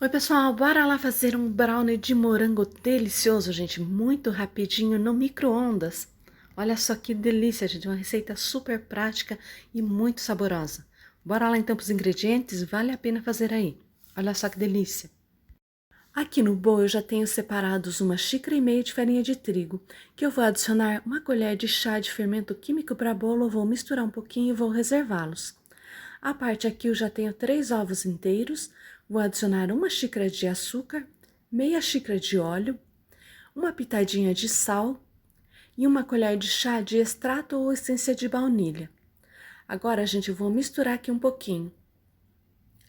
Oi, pessoal, bora lá fazer um brownie de morango delicioso, gente, muito rapidinho no micro-ondas. Olha só que delícia, gente, uma receita super prática e muito saborosa. Bora lá então para os ingredientes, vale a pena fazer aí. Olha só que delícia. Aqui no bowl eu já tenho separados 1,5 xícara de farinha de trigo, que eu vou adicionar 1 colher de chá de fermento químico para bolo, vou misturar um pouquinho e vou reservá-los. A parte aqui eu já tenho 3 ovos inteiros, vou adicionar 1 xícara de açúcar, meia xícara de óleo, uma pitadinha de sal e 1 colher de chá de extrato ou essência de baunilha. Agora, gente, eu vou misturar aqui um pouquinho.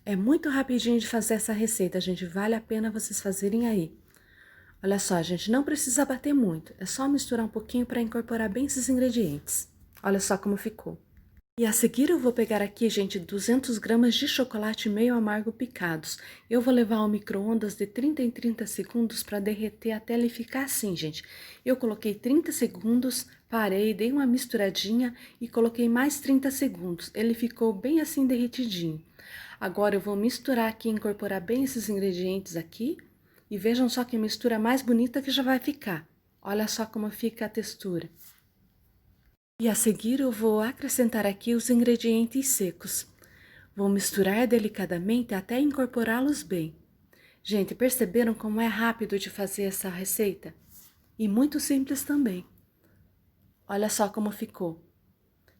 É muito rapidinho de fazer essa receita, gente, vale a pena vocês fazerem aí. Olha só, gente, não precisa bater muito, é só misturar um pouquinho para incorporar bem esses ingredientes. Olha só como ficou. E a seguir eu vou pegar aqui, gente, 200 gramas de chocolate meio amargo picados. Eu vou levar ao micro-ondas de 30 em 30 segundos para derreter até ele ficar assim, gente. Eu coloquei 30 segundos, parei, dei uma misturadinha e coloquei mais 30 segundos. Ele ficou bem assim derretidinho. Agora eu vou misturar aqui, incorporar bem esses ingredientes aqui. E vejam só que mistura mais bonita que já vai ficar. Olha só como fica a textura. E a seguir eu vou acrescentar aqui os ingredientes secos. Vou misturar delicadamente até incorporá-los bem. Gente, perceberam como é rápido de fazer essa receita? E muito simples também. Olha só como ficou.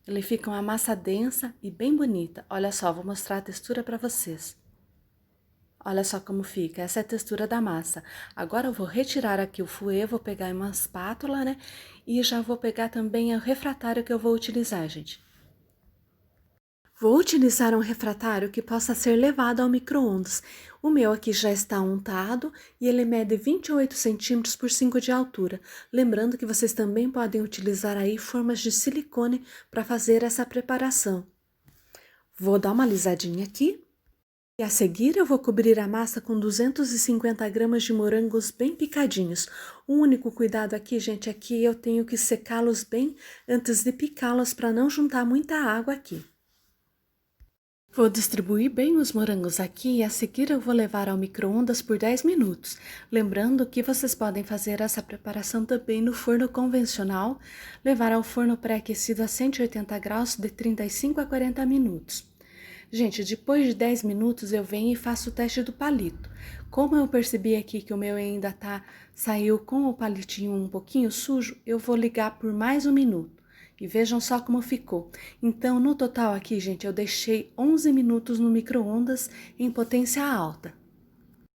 Ele fica uma massa densa e bem bonita. Olha só, vou mostrar a textura para vocês. Olha só como fica, essa é a textura da massa. Agora eu vou retirar aqui o fouet, vou pegar uma espátula, né? E já vou pegar também o refratário que eu vou utilizar, gente. Vou utilizar um refratário que possa ser levado ao micro-ondas. O meu aqui já está untado e ele mede 28 centímetros por 5 de altura. Lembrando que vocês também podem utilizar aí formas de silicone para fazer essa preparação. Vou dar uma alisadinha aqui. E a seguir eu vou cobrir a massa com 250 gramas de morangos bem picadinhos. O único cuidado aqui, gente, é que eu tenho que secá-los bem antes de picá-los para não juntar muita água aqui. Vou distribuir bem os morangos aqui e a seguir eu vou levar ao micro-ondas por 10 minutos. Lembrando que vocês podem fazer essa preparação também no forno convencional, levar ao forno pré-aquecido a 180 graus de 35 a 40 minutos. Gente, depois de 10 minutos eu venho e faço o teste do palito. Como eu percebi aqui que o meu ainda saiu com o palitinho um pouquinho sujo, eu vou ligar por mais 1 minuto. E vejam só como ficou. Então, no total aqui, gente, eu deixei 11 minutos no micro-ondas em potência alta.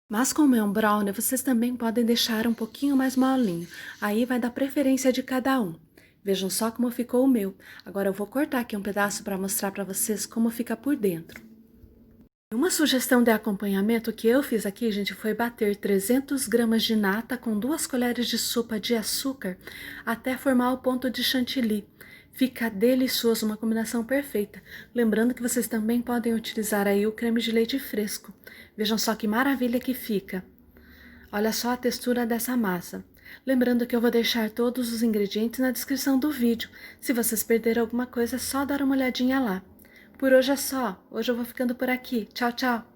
Mas como é um brownie, vocês também podem deixar um pouquinho mais molinho. Aí vai dar preferência de cada um. Vejam só como ficou o meu. Agora eu vou cortar aqui um pedaço para mostrar para vocês como fica por dentro. Uma sugestão de acompanhamento que eu fiz aqui, gente, foi bater 300 gramas de nata com 2 colheres de sopa de açúcar até formar o ponto de chantilly. Fica delicioso, uma combinação perfeita. Lembrando que vocês também podem utilizar aí o creme de leite fresco. Vejam só que maravilha que fica. Olha só a textura dessa massa. Lembrando que eu vou deixar todos os ingredientes na descrição do vídeo. Se vocês perderam alguma coisa, é só dar uma olhadinha lá. Por hoje é só. Hoje eu vou ficando por aqui. Tchau, tchau!